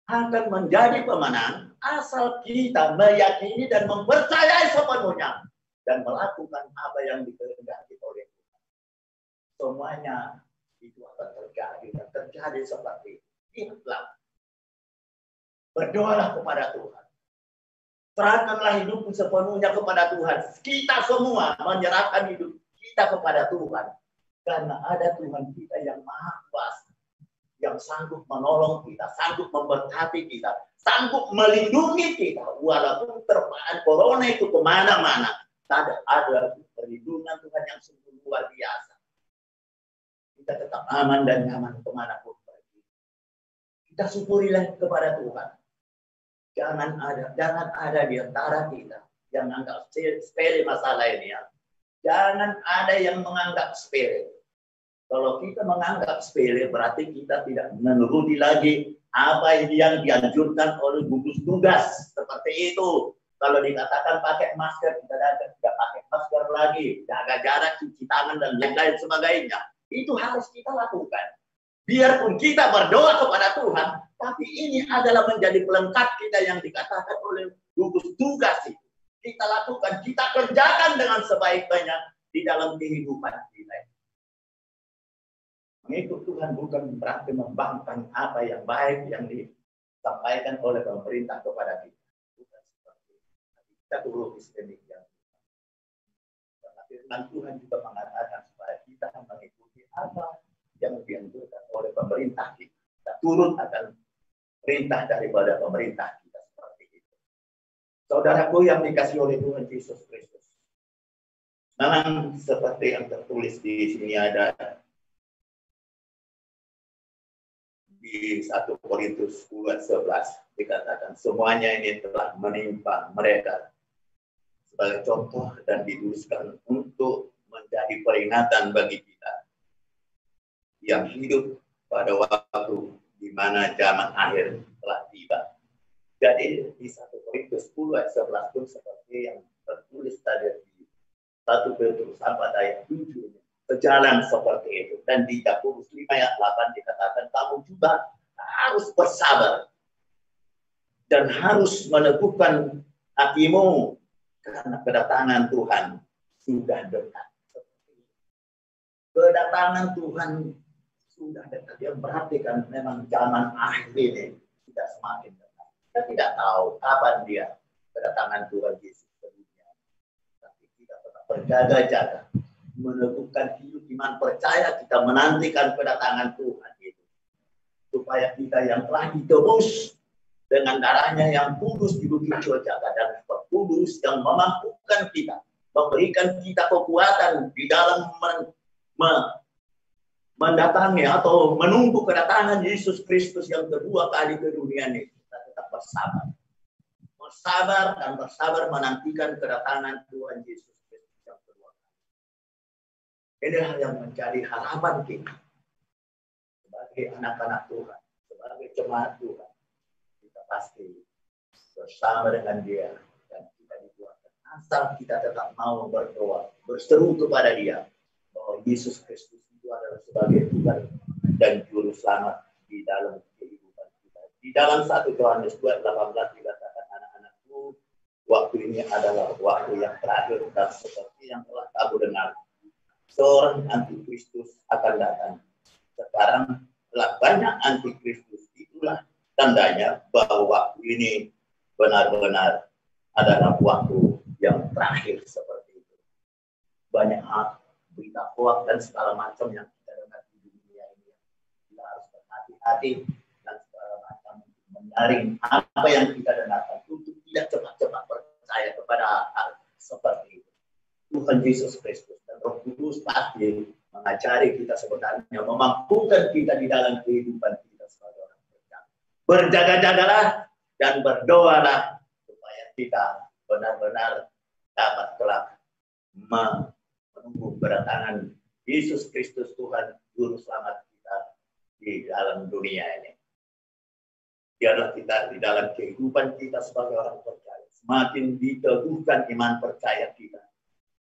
Akan menjadi pemenang asal kita meyakini dan mempercayai sepenuhnya. Dan melakukan apa yang dikehendaki oleh Tuhan. Semuanya itu akan terjadi dan terjadi seperti itu. Ingatlah. Berdoalah kepada Tuhan. Serahkanlah hidupmu sepenuhnya kepada Tuhan. Kita semua menyerahkan hidup kita kepada Tuhan. Karena ada Tuhan kita yang Maha Kuasa. Yang sanggup menolong kita, sanggup memberkati kita, sanggup melindungi kita. Walaupun terpaan corona itu kemana-mana. Ada perlindungan Tuhan yang sungguh luar biasa. Kita tetap aman dan nyaman kemanapun pergi. Kita syukurilah kepada Tuhan. Jangan ada di antara kita yang menganggap sepele masalah ini ya. Jangan ada yang menganggap sepele. Kalau kita menganggap sepele berarti kita tidak menuruti lagi apa yang dianjurkan oleh gugus tugas seperti itu. Kalau dikatakan pakai masker, kita tidak pakai masker lagi, jaga jarak, cuci tangan dan lain-lain sebagainya. Itu harus kita lakukan. Biarpun kita berdoa kepada Tuhan, tapi ini adalah menjadi pelengkap kita yang dikatakan oleh gugus tugas itu. Kita lakukan, kita kerjakan dengan sebaik-baiknya di dalam kehidupan kita. Mengikut Tuhan bukan berarti membangkang apa yang baik yang disampaikan oleh pemerintah kepada kita. Kita turut demikian. Karena firman Tuhan juga mengatakan supaya kita mengikuti apa yang dianjurkan oleh pemerintah kita. Kita turut akan perintah daripada pemerintah kita seperti itu. Saudaraku yang dikasihi oleh Tuhan Yesus Kristus. Memang seperti yang tertulis di sini ada di 1 Korintus 10:11 dikatakan semuanya ini telah menimpa mereka sebagai contoh dan dituliskan untuk menjadi peringatan bagi kita yang hidup pada waktu di mana zaman akhir telah tiba. Jadi di 1 Korintus 10:11 pun seperti yang tertulis tadi di 1 Petrus 4 ayat 7 sejalan seperti itu. Dan di Yakobus 5 ayat 8 dikatakan kamu juga harus bersabar dan harus meneguhkan hatimu karena kedatangan Tuhan sudah dekat. Kedatangan Tuhan sudah dekat. Yang perhatikan memang zaman akhir ini sudah semakin dekat. Kita tidak tahu kapan dia kedatangan Tuhan Yesus ke dunia. Tapi kita tetap berjaga-jaga. meneguhkan hidup iman percaya kita menantikan kedatangan Tuhan itu. Supaya kita yang telah ditebus dengan darahnya yang kudus di bukit Jaga dan kudus yang memampukan kita, memberikan kita kekuatan di dalam mendatangi atau menunggu kedatangan Yesus Kristus yang kedua kali ke dunia ini. Kita tetap bersabar. Bersabar menantikan kedatangan Tuhan Yesus Kristus yang kedua kali. Inilah yang menjadi harapan kita sebagai anak-anak Tuhan, sebagai jemaat Tuhan. Kita pasti bersama dengan Dia dan kita dikuatkan. Asal kita tetap mau berdoa, berseru kepada Dia bahwa Yesus Kristus itu adalah sebagai Tuhan dan Juru Selamat di dalam kehidupan kita. Di dalam 1 Yohanes 2:18 dikatakan, anak-anakku, waktu ini adalah waktu yang terakhir dan seperti yang telah kamu dengar, seorang antikristus akan datang. Sekarang telah banyak antikristus, itulah tandanya bahwa waktu ini benar-benar adalah waktu yang terakhir seperti itu. Banyak berita hoax dan segala macam yang kita dengar di dunia ini. Kita harus berhati-hati dan segala macam menyaring apa yang kita dengarkan untuk tidak cepat-cepat percaya kepada hal seperti itu. Tuhan Yesus Kristus dan Roh Kudus pasti mengajari kita sebenarnya, memampukan kita di dalam kehidupan kita sebagai orang percaya. Berjaga-jagalah dan berdoalah supaya kita benar-benar dapat kelak menunggu kedatangan Yesus Kristus Tuhan Juru Selamat kita di dalam dunia ini. Biarlah kita di dalam kehidupan kita sebagai orang percaya semakin diteguhkan iman percaya kita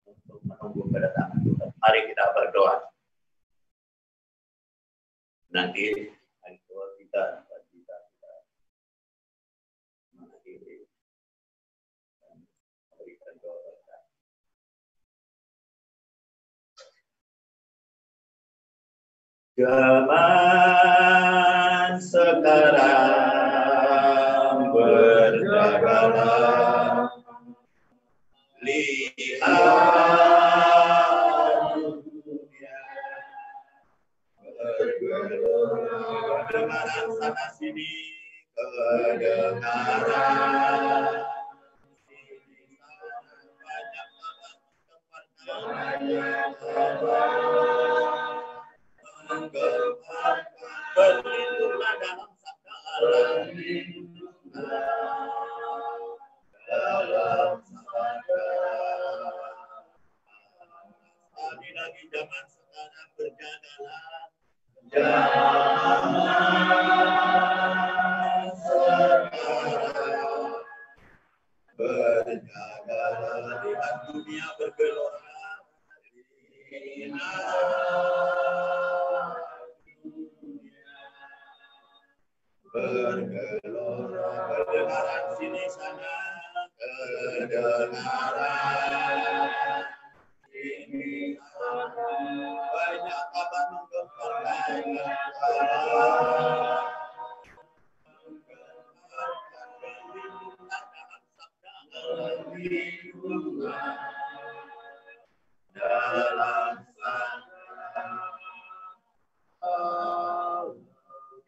untuk menunggu kedatangan Tuhan. Mari kita berdoa. Nanti hari tua kita mengakhiri dan memberikan doa berkat. Zaman sekarang berjagalah, lihat dunia bergelora, kedengaran sana sini, kedengaran sini sana, banyak tempat berlindunglah dalam sabda Allah, dalam sabda. Lagi zaman sekarang berjagalah, zaman sekarang berjagalah, lihat dunia bergelora, bergelora, kedengaran sini sana, kedengaran sini sana, banyak kabar menggemparkan dalam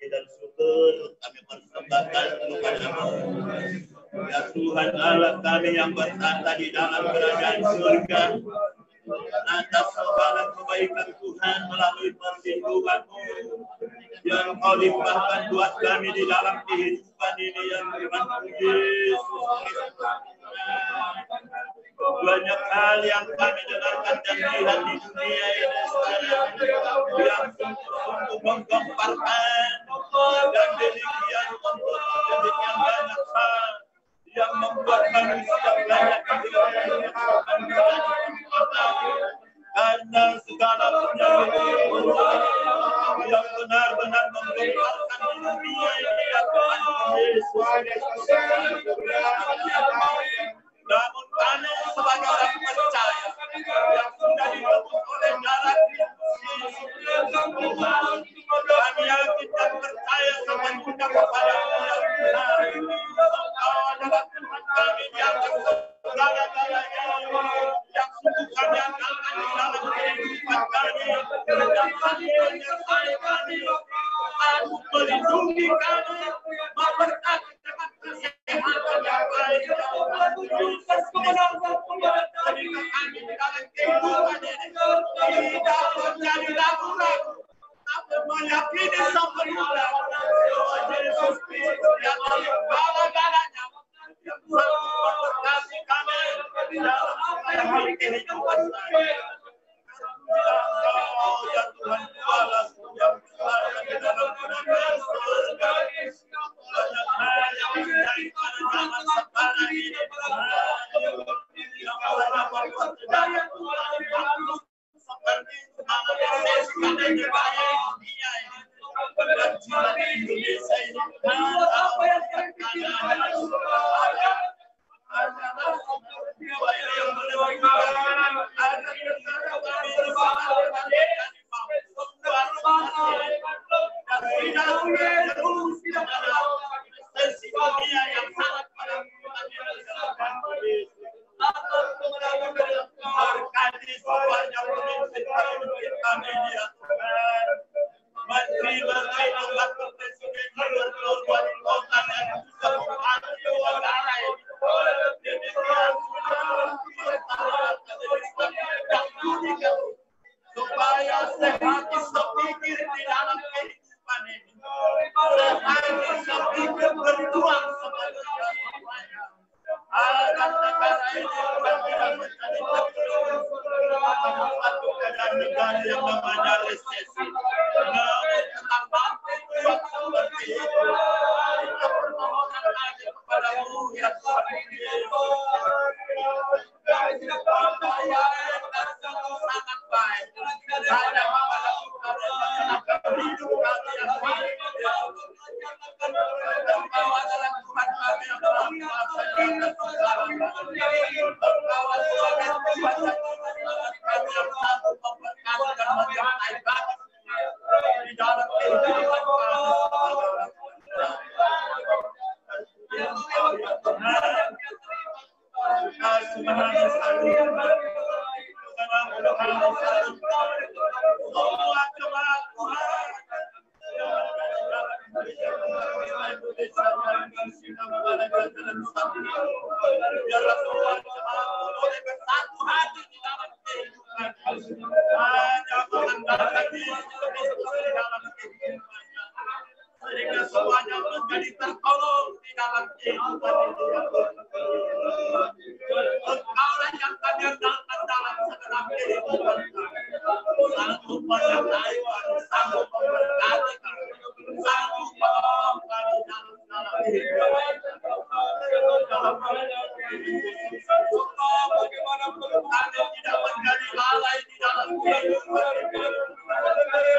dan syukur kami persembahkan kepada-Mu. Ya Tuhan Allah kami yang bertata di dalam kerajaan surga, atas segala kebaikan Tuhan melalui perlindungan-Mu yang Kau limpahkan buat kami di dalam kehidupan ini yang Tuhan Yesus Kristus. Banyak hal yang kami dengarkan dan lihat di dunia ini sekarang yang sungguh menggemparkan dan demikian banyak hal yang membuat manusia banyak kehilangan karena segala penyakit yang benar-benar menggemparkan di dunia ini ya Tuhan Yesus. Namun kami sebagai orang percaya yang sudah ditebus oleh darah Kristus, kami yakin dan percaya sepenuhnya kepada Tuhan. Engkau adalah Tuhan kami di atas segala-galanya yang sungguh kami andalkan di dalam kehidupan melindungi kami, memberkati dengan kesehatan yang baik. Yesus Kristus, berikan kami di dalam kehidupan ini, tidak menjadi ragu-ragu, tapi meyakini sepenuhnya bahwa Yesus Kristus yang segala-galanya, yang sanggup memberkati kami dalam hari kehidupan saya. Ya Tuhan, balas yang besar di dalam kerajaan surga. Banyak hal yang terjadi pada zaman sekarang ini. Yang orang membuat saudara Tuhan seperti mengapresiasikan negara dunia ini. Berjalan di Indonesia ini. Apa yang terjadi adalah jiwa yang menerima ada negara kami di sana dan tidak terus pada sesi dunia yang sangat pada berkati semuanya pemimpin kami dia menteri wakil presiden wali kota dan juga bupati negara ini. Supaya sehati sepikir di dalam kehidupan ini, sehati sepikir berjuang sebagai semuanya agar negara ini bukan tidak menjadi satu keadaan negara yang namanya resesi. Namun tetap mampu berjuang seperti itu. Kita permohonan lagi kepadamu ya Tuhan Yesus. Sangat baik. Hanya kepadamu kami hidup kami yang baik. Engkau adalah Tuhan kami yang telah menguasai segala. Engkau adalah Tuhan kami yang sanggup memberkati dan menyertai kami di dalam kehidupan kami. Sehingga semuanya menjadi tertolong di dalam kehidupan ini. Engkaulah yang kami andalkan dalam segala kehidupan kami. Sanggup menyertai kami, sanggup memberkati kami, sanggup menolong kami dalam segala kehidupan. Bagaimana kami tidak menjadi lalai di dalam kehidupan ini.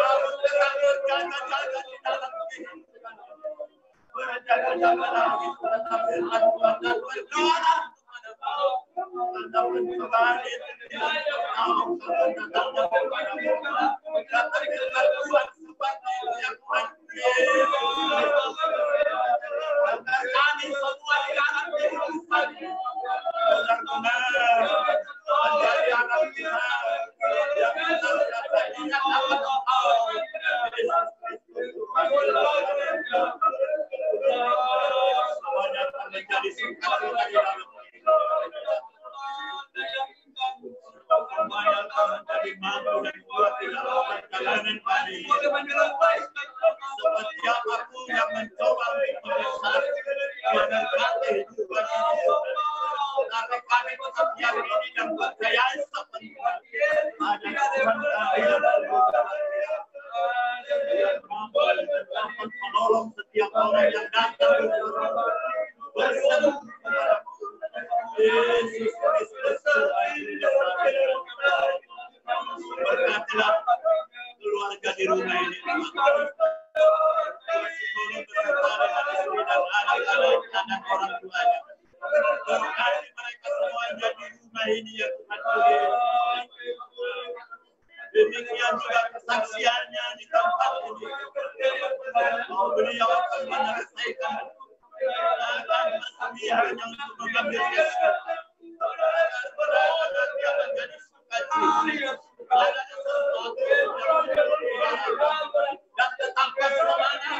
Harus tetap berjaga-jaga di dalam kehidupan. Berjaga-jaga lagi tetap berlakukan dan berdoa. Anda kembali datang kepada Tuhan seperti yang kami semua di dalam kehidupan benar-benar menjadi anak Tuhan yang benar-benar dapat semuanya akan menjadi sukacita di dalam semuanya akan menjadi mampu dan kuat di dalam perjalanan hari seperti apapun yang mencoba membesar mendekati kehidupan ini, tapi kami tetap yakini dan percaya seperti ada Tuhan yang mampu dan dapat menolong setiap orang yang datang berseru kepada Yesus Kristus. Berkatilah keluarga di rumah ini. Dan anak-anak orang tuanya. Berkati mereka semuanya di rumah ini ya Tuhan. Demikian juga kesaksiannya di tempat ini. Beliau akan menyelesaikan kesedihan yang untuk mengambil Yesus. Dia menjadi sukacita. Ada sesuatu yang dan tetapkan semangat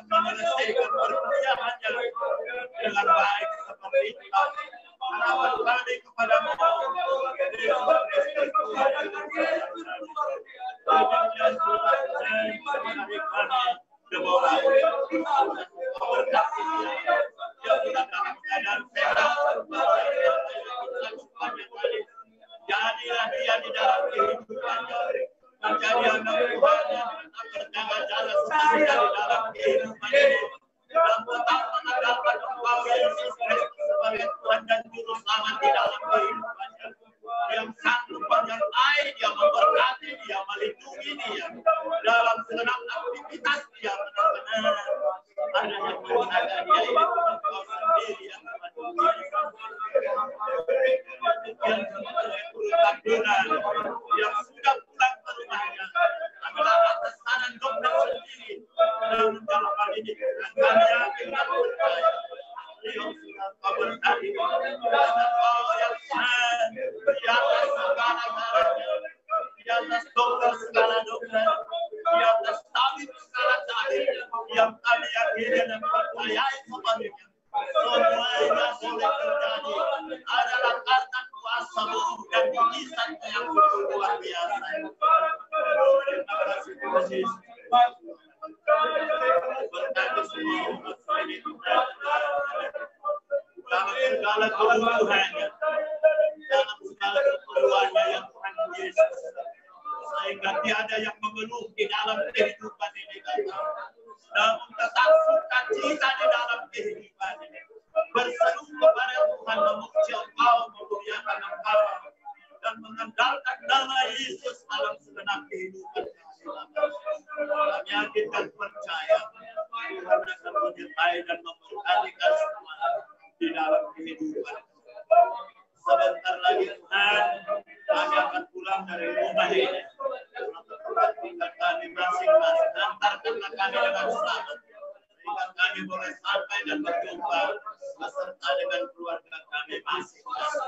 untuk menyelesaikan pekerjaannya dengan baik seperti itu. Harapan kami kepadamu, jadilah dia di dalam kehidupannya menjadi anak Tuhan yang berjaga-jaga seperti di dalam kehidupannya dan tetap mengandalkan Engkau Yesus Kristus sebagai Tuhan dan Juru Selamat di dalam kehidupannya, yang sanggup menyertai dia, memberkati dia, melindungi dia dalam segenap aktivitas dia. Benar-benar ada yang menjaga dia, yaitu Engkau sendiri yang melindungi. Yang sebagai keturunan yang sudah pulang ke rumahnya adalah atas tangan dokter sendiri, dan dalam hal ini kami yakin dan percaya beliau sudah berkati dan Engkau yang sah di atas segala-galanya, di atas dokter segala dokter, di atas tabib segala tabib, yang kami yakini dan percayai sepenuhnya semuanya boleh terjadi adalah karena kuasa-Mu dan mujizat-Mu yang luar biasa. Terima kasih Yesus. Berkati semua umat ini dalam segala kebutuhannya, dalam segala keperluannya yang Tuhan Yesus, sehingga tiada yang mengeluh di dalam kehidupan ini, namun tetap sukacita di dalam kehidupan ini, berseru kepada Tuhan, memuji Engkau, memuliakan Engkau, dan mengandalkan nama Yesus dalam segenap kehidupan kami yakin dan percaya Tuhan akan menyertai dan memberkati semua di dalam kehidupan. Sebentar lagi Tuhan, kami akan pulang dari rumah ini. Tempat kami masing-masing, antarkanlah kami dengan selamat, sehingga kami boleh sampai dan berjumpa beserta dengan keluarga kami masing-masing.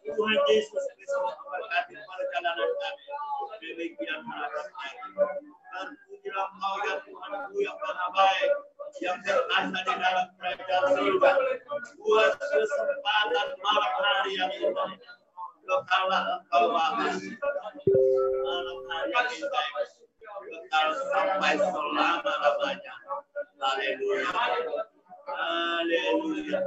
Tuhan Yesus Kristus memberkati perjalanan kami. Demikian harapan kami. Terpujilah Engkau ya Tuhanku yang maha baik, yang berkuasa di dalam kerajaan surga. Buat kesempatan malam hari yang indah, kekalah Engkau Bapa. Malam hari yang indah, kekal sampai selama-lamanya. Haleluya. Haleluya. Haleluya.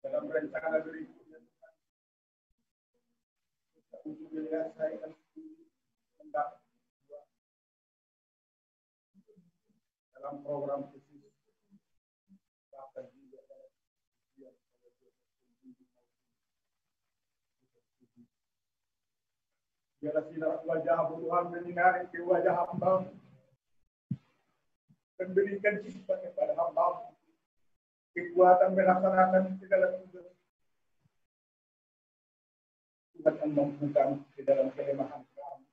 Dalam rencana berikutnya, dalam program khusus biarlah sinar wajah Tuhan menyinari ke wajah hamba dan berikan hikmat kepada hamba, kekuatan melaksanakan segala tugas. Tuhan yang membuka di dalam kelemahan kami.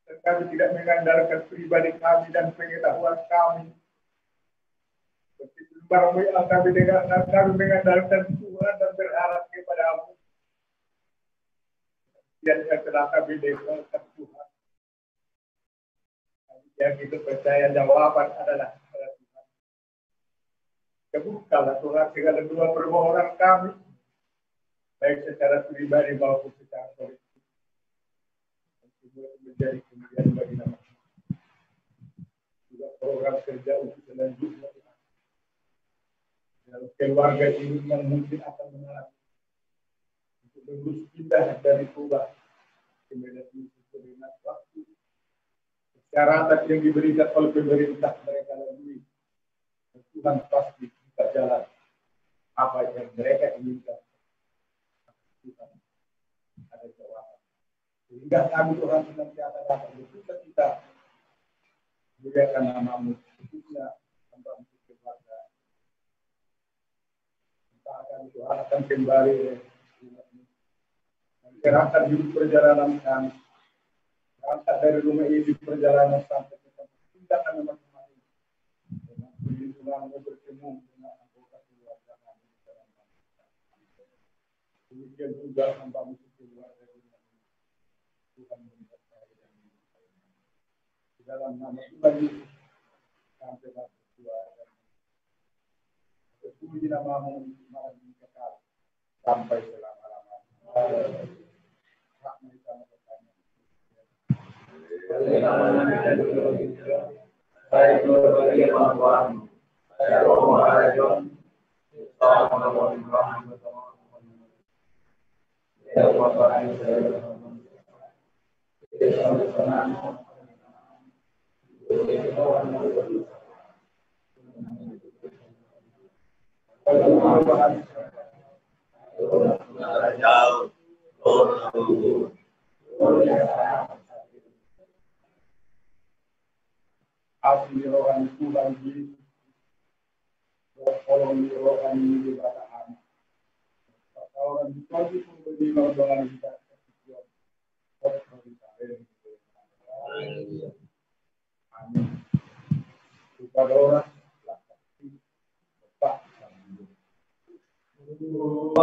Dan kami tidak mengandalkan pribadi kami dan pengetahuan kami. Seperti barang kami mengandalkan Tuhan dan berharap kepada-Mu. yang telah kami dengarkan Tuhan. Yang kita percaya jawaban adalah pada Tuhan. Kebukalah Tuhan segala dua permohonan kami, baik secara pribadi maupun secara kolektif, untuk menjadi kemudian bagi nama Tuhan. Juga program kerja untuk selanjutnya, dalam keluarga ini yang mungkin akan mengalami untuk mengurus pindah dari Kuba ke Medan dengan waktu persyaratan yang diberikan oleh pemerintah mereka lalui. Tuhan pasti bisa jalan apa yang mereka inginkan. Tuhan ada jawaban. Sehingga kami Tuhan senantiasa dapat bersuka cita muliakan nama-Mu, khususnya hamba-Mu keluarga. Kita akan Tuhan akan kembali mengerahkan hidup perjalanan kami. Angkat dari rumah ini di perjalanan sampai ke tempat tindakan masing-masing. Dengan perlindungan-Mu bertemu dengan anggota keluarga kami di dalam bangsa. Demikian juga hamba-Mu keluarga dunia ini. Tuhan menyertai dan menyertai. Di dalam nama Tuhan Yesus sampai berdoa dan berpuji nama-Mu malam ini kekal sampai selama-lamanya. Rahmat sama bertanya. Saya berbagi kemampuan. Saya Romo Arajon. Saya mengalami Tuhan bersama. Saya berbahagia saya bersama. Asli rohani Tuhan Yesus, tolong rohani di bataan. Orang dikasih memberi dengan kita kesucian. Amin. Kepada orang lakasi Bapak dan Ibu.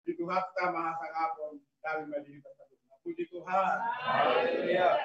Itu hafta mahasakapon kami melihat tersebut. Puji Tuhan. Haleluya.